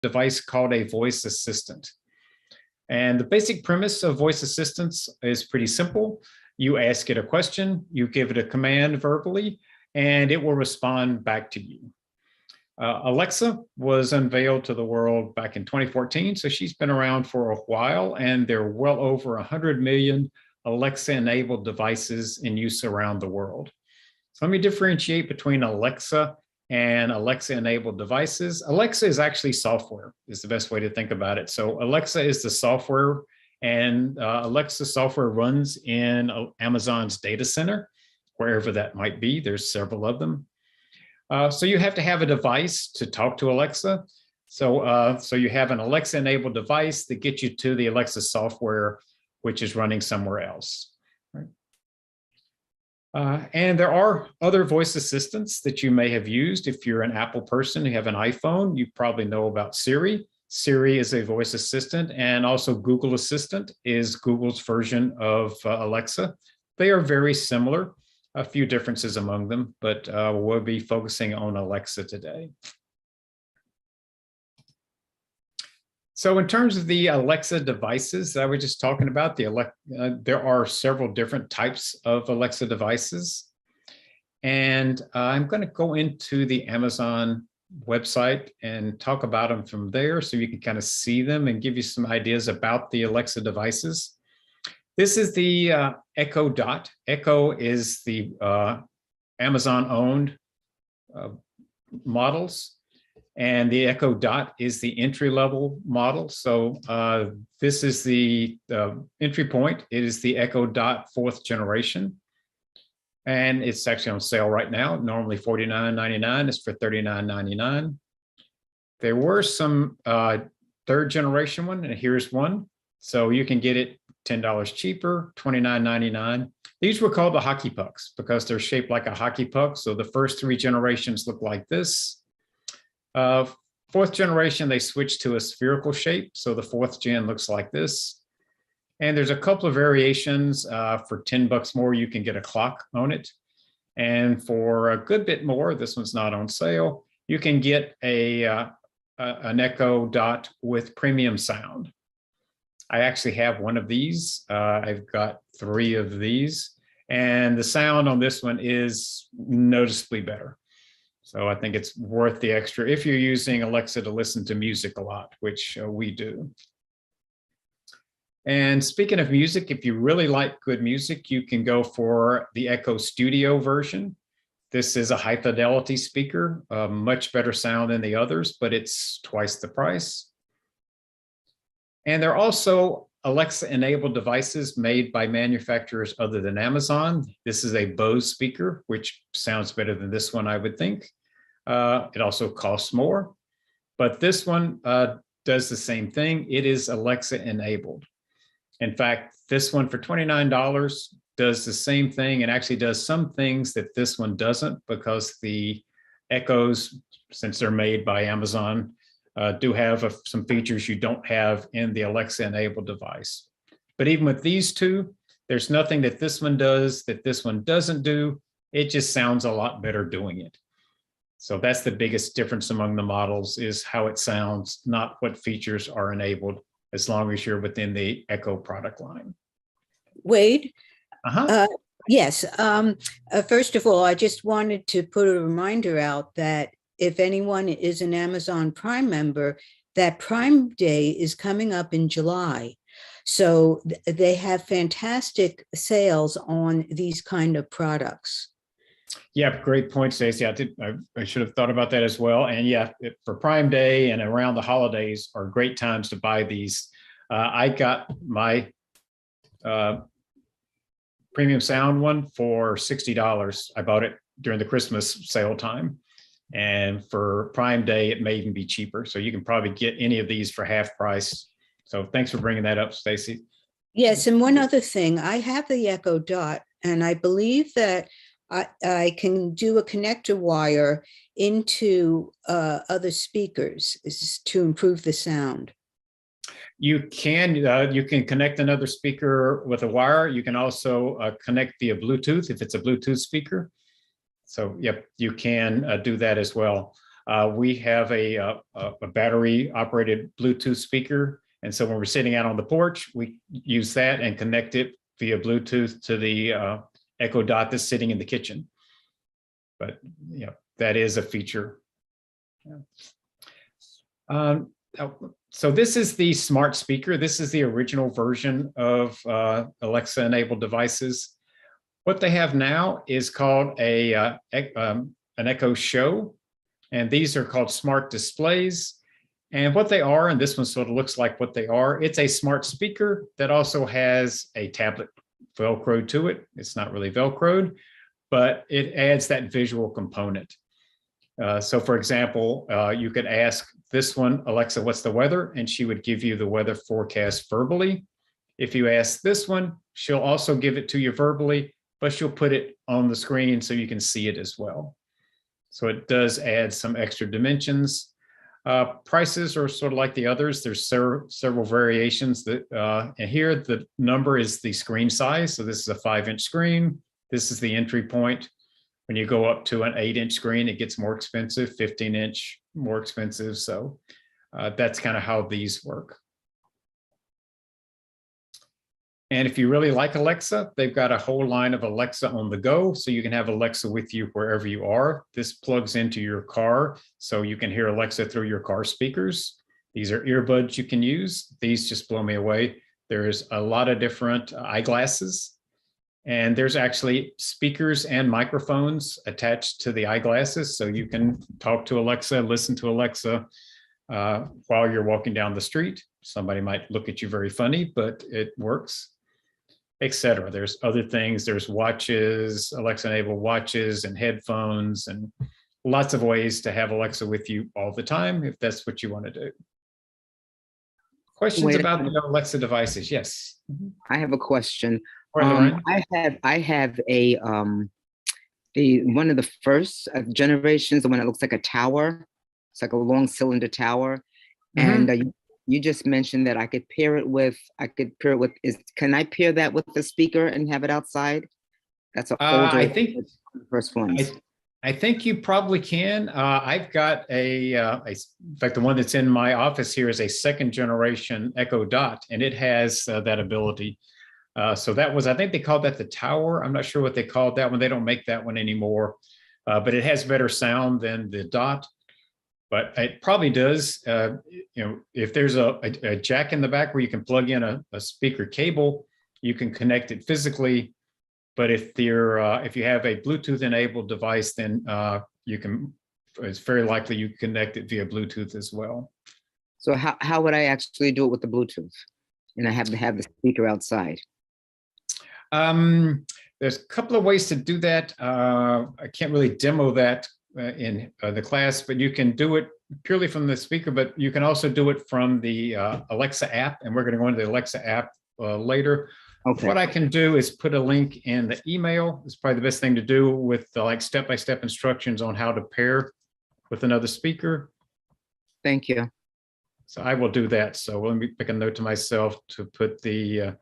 device called a voice assistant. And the basic premise of voice assistants is pretty simple. You ask it a question, you give it a command verbally, and it will respond back to you. Alexa was unveiled to the world back in 2014, so she's been around for a while, and there are well over 100 million Alexa-enabled devices in use around the world. So let me differentiate between Alexa and Alexa-enabled devices. Alexa is actually software, is the best way to think about it. So Alexa is the software, and Alexa software runs in Amazon's data center, wherever that might be. There's several of them. So you have to have a device to talk to Alexa. So you have an Alexa-enabled device that gets you to the Alexa software, which is running somewhere else. Right? And there are other voice assistants that you may have used. If you're an Apple person, you have an iPhone, you probably know about Siri. Siri is a voice assistant, and also Google Assistant is Google's version of Alexa. They are very similar. A few differences among them, but we'll be focusing on Alexa today. So in terms of the Alexa devices that I was just talking about, there are several different types of Alexa devices. And I'm going to go into the Amazon website and talk about them from there so you can kind of see them and give you some ideas about the Alexa devices. This is the Echo Dot. Echo is the Amazon-owned models, and the Echo Dot is the entry-level model. So this is the entry point. It is the Echo Dot 4th generation, and it's actually on sale right now. Normally $49.99. It's for $39.99. There were some 3rd generation one, and here's one. So you can get it $10 cheaper, $29.99. These were called the hockey pucks because they're shaped like a hockey puck. So the first 3 generations look like this. 4th generation, they switched to a spherical shape. So the 4th gen looks like this. And there's a couple of variations. For $10 more, you can get a clock on it. And for a good bit more, this one's not on sale, you can get an Echo Dot with premium sound. I actually have one of these. I've got 3 of these, and the sound on this one is noticeably better. So I think it's worth the extra if you're using Alexa to listen to music a lot, which we do. And speaking of music, if you really like good music, you can go for the Echo Studio version. This is a high fidelity speaker, much better sound than the others, but it's twice the price. And there are also Alexa-enabled devices made by manufacturers other than Amazon. This is a Bose speaker, which sounds better than this one, I would think. It also costs more, but this one does the same thing. It is Alexa-enabled. In fact, this one for $29 does the same thing and actually does some things that this one doesn't, because the Echoes, since they're made by Amazon, do have some features you don't have in the Alexa-enabled device. But even with these two, there's nothing that this one does that this one doesn't do. It just sounds a lot better doing it. So that's the biggest difference among the models, is how it sounds, not what features are enabled, as long as you're within the Echo product line. Wade? Yes. First of all, I just wanted to put a reminder out that if anyone is an Amazon Prime member, that Prime Day is coming up in July. So they have fantastic sales on these kind of products. Yeah, great point, Stacey. I should have thought about that as well. And yeah, for Prime Day and around the holidays are great times to buy these. I got my premium sound one for $60. I bought it during the Christmas sale time. And for Prime Day, it may even be cheaper. So you can probably get any of these for half price. So thanks for bringing that up, Stacey. Yes, and one other thing, I have the Echo Dot, and I believe that I can do a connector wire into other speakers to improve the sound. You can connect another speaker with a wire. You can also connect via Bluetooth if it's a Bluetooth speaker. So yep, you can do that as well. We have a battery operated Bluetooth speaker. And so when we're sitting out on the porch, we use that and connect it via Bluetooth to the Echo Dot that's sitting in the kitchen. But that is a feature. So this is the smart speaker. This is the original version of Alexa enabled devices. What they have now is called an Echo Show, and these are called smart displays. And what they are, and this one sort of looks like what they are, it's a smart speaker that also has a tablet Velcroed to it. It's not really Velcroed, but it adds that visual component. So for example, you could ask this one, Alexa, what's the weather? And she would give you the weather forecast verbally. If you ask this one, she'll also give it to you verbally, but she'll put it on the screen so you can see it as well. So it does add some extra dimensions. Prices are sort of like the others. There's several variations that, and here the number is the screen size. So this is a 5-inch screen. This is the entry point. When you go up to an 8-inch screen, it gets more expensive, 15-inch more expensive. So that's kind of how these work. And if you really like Alexa, they've got a whole line of Alexa on the go. So you can have Alexa with you wherever you are. This plugs into your car, so you can hear Alexa through your car speakers. These are earbuds you can use. These just blow me away. There's a lot of different eyeglasses. And there's actually speakers and microphones attached to the eyeglasses. So you can talk to Alexa, listen to Alexa while you're walking down the street. Somebody might look at you very funny, but it works, etc. There's other things. There's watches, Alexa-enabled watches and headphones, and lots of ways to have Alexa with you all the time if that's what you want to do. Questions about the Alexa devices? Yes. I have a question. Right, I have a one of the first generations, the one that looks like a tower. It's like a long cylinder tower. And you just mentioned that I could pair it with, can I pair that with the speaker and have it outside? That's an older, I think the first ones. I think you probably can. I've got in fact, the one that's in my office here is a 2nd generation Echo Dot, and it has that ability. So that was, I think they called that the tower. I'm not sure what they called that one. They don't make that one anymore, but it has better sound than the Dot. But it probably does, if there's a jack in the back where you can plug in a speaker cable, you can connect it physically. But if you have a Bluetooth enabled device, then it's very likely you connect it via Bluetooth as well. So how would I actually do it with the Bluetooth? And I have to have the speaker outside. There's a couple of ways to do that. I can't really demo that in the class, but you can do it purely from the speaker, but you can also do it from the Alexa app, and we're going to go into the Alexa app later. Okay. What I can do is put a link in the email. It's probably the best thing to do with like step-by-step instructions on how to pair with another speaker. Thank you. So I will do that. So let me pick a note to myself to put the